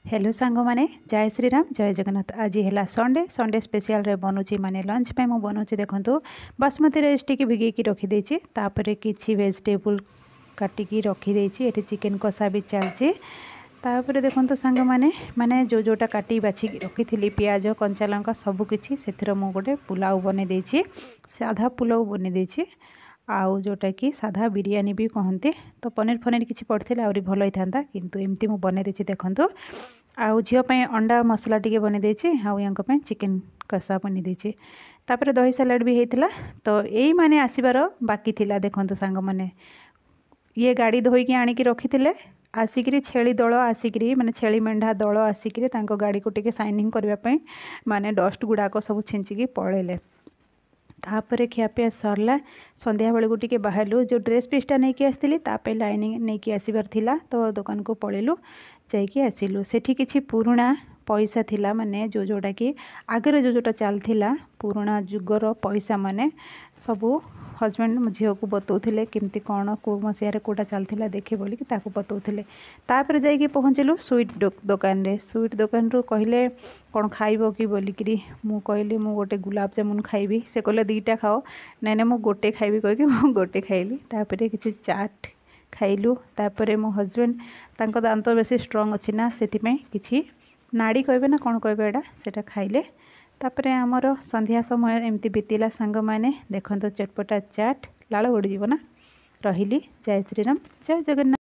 Hello सांग माने जय श्रीराम जय जगन्नाथ। आज है संडे संडे स्पेशल रे बनूची माने लंच पे मु बनूची देखंतु बासमती राइस टिके भिगेकी रखी देछि तापरे किछि वेजिटेबल काटिकी रखी देछि। एठी चिकन कषा भी चलछि। तापरे देखंतु सांग माने माने जो जोटा काटी बाछि रखी थिली प्याज कंचा लंका सब किछि सेथिर मु गोटे पुलाव बने देछि। साधा पुलाव बने देछि आउ जोटा कि साधा बिरयानी भी कहते। तो पनीर फनीर किसी पड़ते आहरी भल होता किंतु एमती मु बने देछि देखंतु। आउ झील अंडा मसला टिके बने देछि आउ यांको चिकन कषा बने देछि। तापर दही सलाड भी होता। तो यही माने आसबार बाकी थिला देखंतु सांग माने ये गाड़ी धोईकी आनिकी रखी आसिक छेली दल आसिक माने छेली मेंढा दल आसिक गाड़ी को टिके साइनिंग करने माने डस्ट गुड़ाक सब छिंचिकी पलैले। तापर खियापिया सरला संध्या बेलू टिके बाहरलु जो ड्रेस पीसटा नहीं कि आसती तापर लाइनिंग नहीं कि आसबार थिला। तो दुकान को पलैलु जाइए आसिलु सेठी किछि पुराणा पैसा थिला माने जो जोटा कि आगे जो जोटा चलता पुराणा जुगर पैसा माने सबू हजबैंड झील को बतौले केमती कौन कौ मसीह कौटा चलता देखे बोल कि बतौले। तापर जाइए पहुँचलु स्वीट दुकान रे। स्वीट दुकान रू कहले कौन खाइब कि बोलिकी मु कहली मु गोटे गुलाब जामुन खाइबी। से कहले दीटा खाओ ना ना मु गोटे खाइबी कहीकि मु गोटे खाइली। तापर किछि चाट खाइलु। तापर मो हजबैंड तांको दांत बेसी स्ट्रंग अच्छी ना से किछि नाड़ी कहबे ना कौन कहबे एटा सेटा खाइले। तापर आमर संध्या समय एमती बीतला सांग माने देखंतो चटपटा चाट लाल उड़ीज ना। रही जय श्रीराम जय जगन्नाथ।